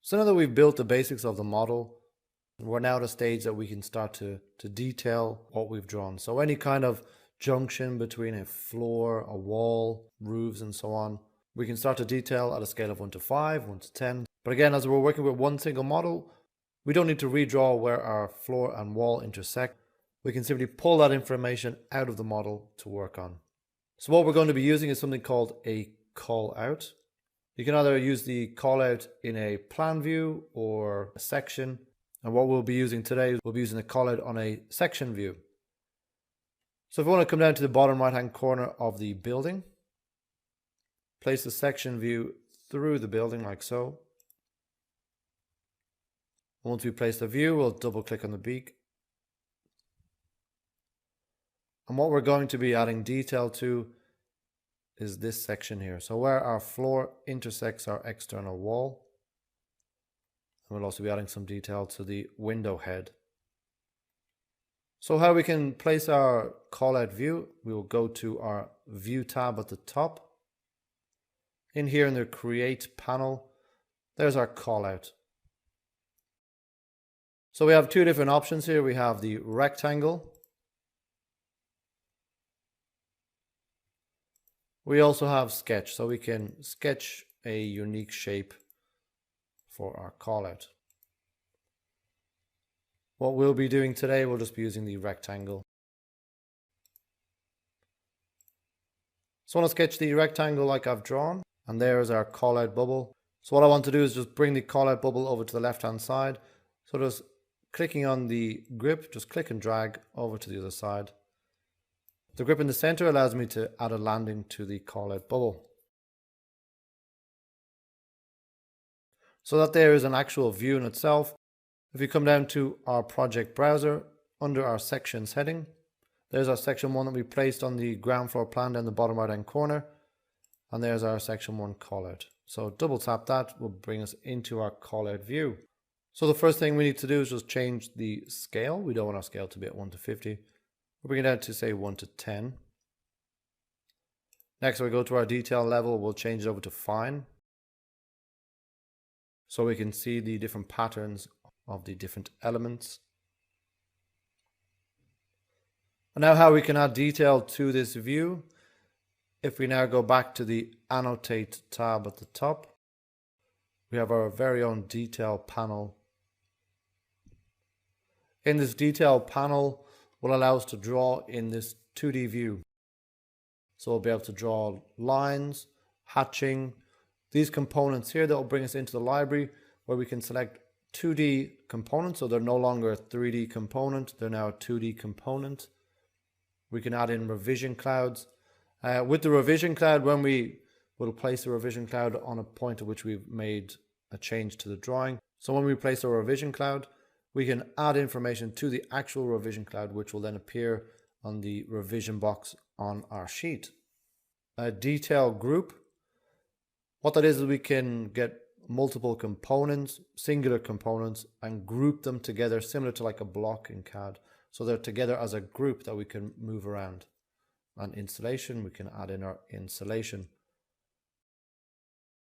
So now that we've built the basics of the model, we're now at a stage that we can start to detail what we've drawn. So any kind of junction between a floor, a wall, roofs, and so on, we can start to detail at a scale of 1 to 5, 1 to 10. But again, as we're working with one single model, we don't need to redraw where our floor and wall intersect. We can simply pull that information out of the model to work on. So what we're going to be using is something called a callout. You can either use the callout in a plan view or a section. And what we'll be using today, we'll be using the callout on a section view. So if we want to come down to the bottom right hand corner of the building, place the section view through the building like so. Once we place the view, we'll double click on the beak. And what we're going to be adding detail to is this section here. So where our floor intersects our external wall. And we'll also be adding some detail to the window head. So how we can place our callout view, we will go to our view tab at the top. In here in the create panel, there's our callout. So we have two different options here. We have the rectangle. We also have sketch, so we can sketch a unique shape for our callout. What we'll be doing today, we'll just be using the rectangle. So I want to sketch the rectangle like I've drawn, and there's our callout bubble. So what I want to do is just bring the callout bubble over to the left hand side. So just clicking on the grip, just click and drag over to the other side. The grip in the center allows me to add a landing to the callout bubble. So that there is an actual view in itself. If you come down to our project browser, under our sections heading, there's our section 1 that we placed on the ground floor plan down the bottom right hand corner. And there's our section 1 callout. So double tap that will bring us into our callout view. So the first thing we need to do is just change the scale. We don't want our scale to be at 1 to 50. We'll bring it down to say 1 to 10. Next we go to our detail level. We'll change it over to fine, so we can see the different patterns of the different elements. And now how we can add detail to this view. If we now go back to the annotate tab at the top, we have our very own detail panel. In this detail panel will allow us to draw in this 2D view. So we'll be able to draw lines, hatching, these components here that will bring us into the library where we can select 2D components. So they're no longer a 3D component, they're now a 2D component. We can add in revision clouds. With the revision cloud, when we will place a revision cloud on a point at which we've made a change to the drawing. So when we place a revision cloud, we can add information to the actual revision cloud, which will then appear on the revision box on our sheet. A detail group. What that is we can get multiple components, singular components, and group them together, similar to like a block in CAD. So they're together as a group that we can move around. And installation, we can add in our installation.